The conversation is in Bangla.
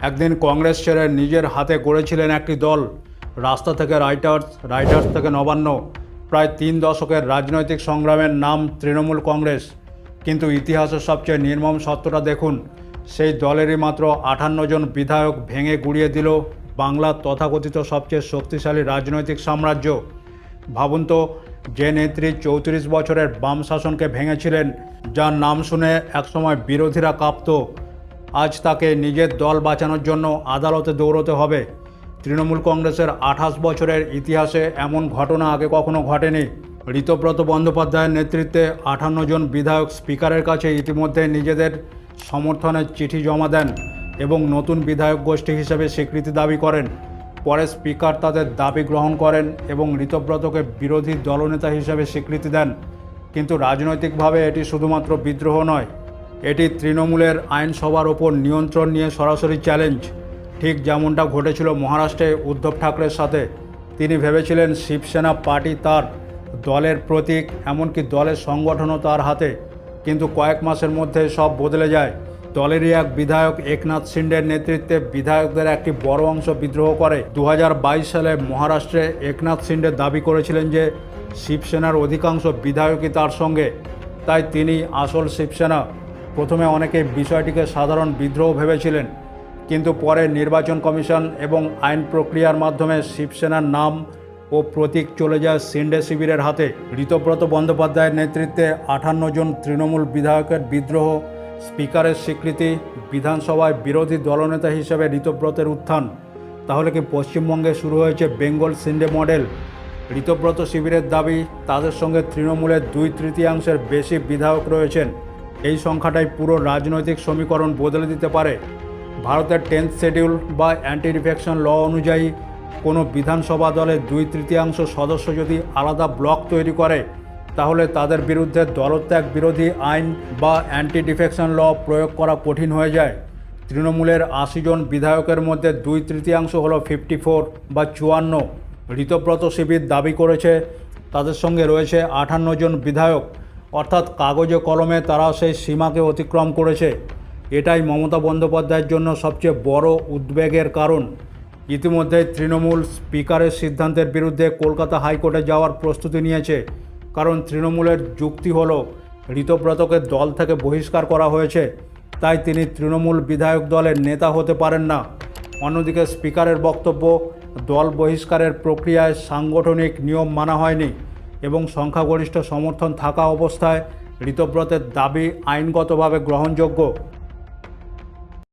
একদিন কংগ্রেস ছেড়ে নিজের হাতে গড়েছিলেন একটি দল। রাস্তা থেকে রাইটার্স, রাইটার্স থেকে নবান্ন, প্রায় 3 দশকের রাজনৈতিক সংগ্রামের নাম তৃণমূল কংগ্রেস। কিন্তু ইতিহাসের সবচেয়ে নির্মম সত্যটা দেখুন, সেই দলেরই মাত্র 58 জন বিধায়ক ভেঙে গুড়িয়ে দিল বাংলার তথাকথিত সবচেয়ে শক্তিশালী রাজনৈতিক সাম্রাজ্য। ভাবুন তো, যে নেত্রী 34 বছরের বাম শাসনকে ভেঙেছিলেন, যার নাম শুনে একসময় বিরোধীরা কাঁপত, আজ তাকে নিজের দল বাঁচানোর জন্য আদালতে দৌড়তে হবে। তৃণমূল কংগ্রেসের 28 বছরের ইতিহাসে এমন ঘটনা আগে কখনো ঘটেনি। ঋতব্রত বন্দ্যোপাধ্যায়ের নেতৃত্বে 58 জন বিধায়ক স্পিকারের কাছে ইতিমধ্যে নিজেদের সমর্থনের চিঠি জমা দেন এবং নতুন বিধায়ক গোষ্ঠী হিসেবে স্বীকৃতি দাবি করেন। পরে স্পিকার তাদের দাবি গ্রহণ করেন এবং ঋতব্রতকে বিরোধী দলনেতা হিসেবে স্বীকৃতি দেন। কিন্তু রাজনৈতিকভাবে এটি শুধুমাত্র বিদ্রোহ নয়, এটি তৃণমূলের আইনসভার ওপর নিয়ন্ত্রণ নিয়ে সরাসরি চ্যালেঞ্জ। ঠিক যেমনটা ঘটেছিল মহারাষ্ট্রে উদ্ধব ঠাকরের সাথে। তিনি ভেবেছিলেন শিবসেনা পার্টি তার, দলের প্রতীক, এমনকি দলের সংগঠনও তার হাতে। কিন্তু কয়েক মাসের মধ্যে সব বদলে যায়। দলেরই এক বিধায়ক একনাথ শিন্ডের নেতৃত্বে বিধায়কদের একটি বড় অংশ বিদ্রোহ করে। 2022 সালে মহারাষ্ট্রে একনাথ শিন্ডে দাবি করেছিলেন যে শিবসেনার অধিকাংশ বিধায়কই তার সঙ্গে, তাই তিনি আসল শিবসেনা। প্রথমে অনেকে বিষয়টিকে সাধারণ বিদ্রোহ ভেবেছিলেন, কিন্তু পরে নির্বাচন কমিশন এবং আইন প্রক্রিয়ার মাধ্যমে শিবসেনার নাম ও প্রতীক চলে যায় শিন্ডে শিবিরের হাতে। ঋতব্রত বন্দ্যোপাধ্যায়ের নেতৃত্বে 58 জন তৃণমূল বিধায়কের বিদ্রোহ, স্পিকারের স্বীকৃতি, বিধানসভায় বিরোধী দলনেতা হিসেবে ঋতব্রতের উত্থান। তাহলে কি পশ্চিমবঙ্গে শুরু হয়েছে বেঙ্গল শিন্ডে মডেল? ঋতব্রত শিবিরের দাবি, তাদের সঙ্গে তৃণমূলের 2/3 বেশি বিধায়ক রয়েছেন। এই সংখ্যাটাই পুরো রাজনৈতিক সমীকরণ বদলে দিতে পারে। ভারতের 10th শিডিউল বা অ্যান্টি ডিফেকশন ল অনুযায়ী কোনো বিধানসভা দলের 2/3 সদস্য যদি আলাদা ব্লক তৈরি করে, তাহলে তাদের বিরুদ্ধে দলত্যাগ বিরোধী আইন বা অ্যান্টি ডিফেকশন ল প্রয়োগ করা কঠিন হয়ে যায়। তৃণমূলের 80 জন বিধায়কের মধ্যে 2/3 হলো 54 বা 54। ঋতব্রত শিবির দাবি করেছে তাদের সঙ্গে রয়েছে 58 জন বিধায়ক, অর্থাৎ কাগজে কলমে তারা সেই সীমাকে অতিক্রম করেছে। এটাই মমতা বন্দ্যোপাধ্যায়ের জন্য সবচেয়ে বড় উদ্বেগের কারণ। ইতিমধ্যেই তৃণমূল স্পিকারের সিদ্ধান্তের বিরুদ্ধে কলকাতা হাইকোর্টে যাওয়ার প্রস্তুতি নিয়েছে। কারণ তৃণমূলের যুক্তি হলো, ঋতব্রতকে দল থেকে বহিষ্কার করা হয়েছে, তাই তিনি তৃণমূল বিধায়ক দলের নেতা হতে পারেন না। অন্যদিকে স্পিকারের বক্তব্য, দল বহিষ্কারের প্রক্রিয়ায় সাংগঠনিক নিয়ম মানা হয়নি এবং সংখ্যাগরিষ্ঠ সমর্থন থাকা অবস্থায় ঋতব্রতের দাবি আইনগতভাবে গ্রহণযোগ্য।